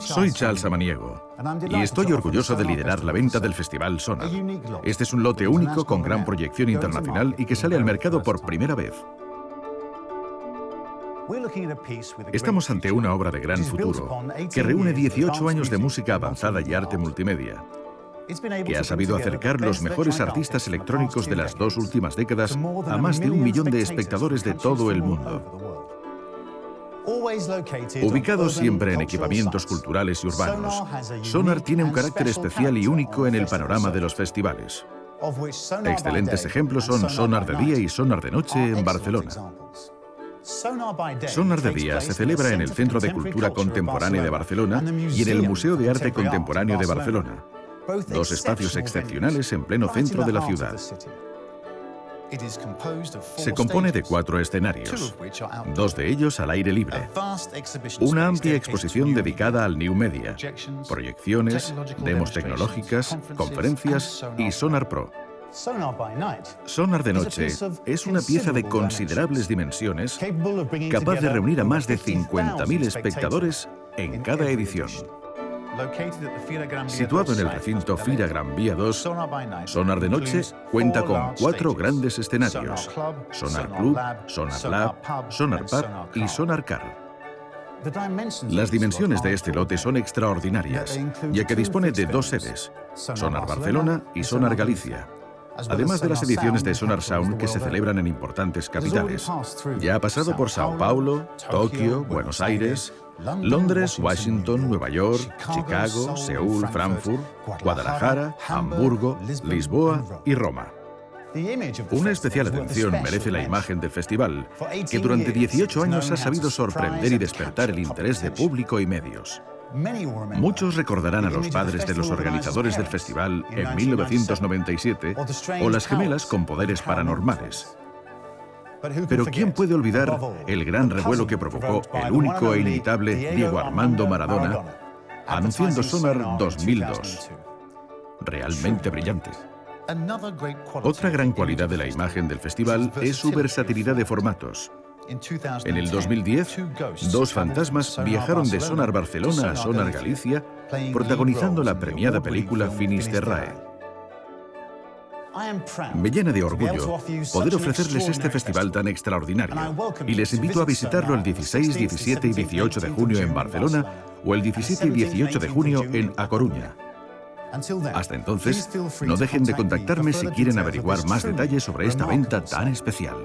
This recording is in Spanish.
Soy Charles Samaniego y estoy orgulloso de liderar la venta del Festival Sonar. Este es un lote único con gran proyección internacional y que sale al mercado por primera vez. Estamos ante una obra de gran futuro que reúne 18 años de música avanzada y arte multimedia, que ha sabido acercar los mejores artistas electrónicos de las 2 últimas décadas a más de 1 millón de espectadores de todo el mundo. Ubicado siempre en equipamientos culturales y urbanos, Sonar tiene un carácter especial y único en el panorama de los festivales. Excelentes ejemplos son Sonar de día y Sonar de noche en Barcelona. Sonar de día se celebra en el Centro de Cultura Contemporánea de Barcelona y en el Museo de Arte Contemporáneo de Barcelona, 2 espacios excepcionales en pleno centro de la ciudad. Se compone de 4 escenarios, 2 de ellos al aire libre, una amplia exposición dedicada al New Media, proyecciones, demos tecnológicas, conferencias y Sonar Pro. Sonar de noche es una pieza de considerables dimensiones, capaz de reunir a más de 50.000 espectadores en cada edición. Situado en el recinto Fira Gran Vía 2, Sonar de noche cuenta con 4 grandes escenarios: Sonar Club, Sonar Lab, Sonar Pub y Sonar Car. Las dimensiones de este lote son extraordinarias, ya que dispone de 2 sedes, Sonar Barcelona y Sonar Galicia, además de las ediciones de Sonar Sound que se celebran en importantes capitales. Ya ha pasado por Sao Paulo, Tokio, Buenos Aires, Londres, Washington, Nueva York, Chicago, Seúl, Frankfurt, Guadalajara, Hamburgo, Lisboa y Roma. Una especial atención merece la imagen del festival, que durante 18 años ha sabido sorprender y despertar el interés de público y medios. Muchos recordarán a los padres de los organizadores del festival en 1997 o las gemelas con poderes paranormales. Pero ¿quién puede olvidar el gran revuelo que provocó el único e inimitable Diego Armando Maradona anunciando Sonar 2002? Realmente brillante. Otra gran cualidad de la imagen del festival es su versatilidad de formatos. En el 2010, 2 fantasmas viajaron de Sonar Barcelona a Sonar Galicia, protagonizando la premiada película Finisterrae. Me llena de orgullo poder ofrecerles este festival tan extraordinario y les invito a visitarlo el 16, 17 y 18 de junio en Barcelona o el 17 y 18 de junio en A Coruña. Hasta entonces, no dejen de contactarme si quieren averiguar más detalles sobre esta venta tan especial.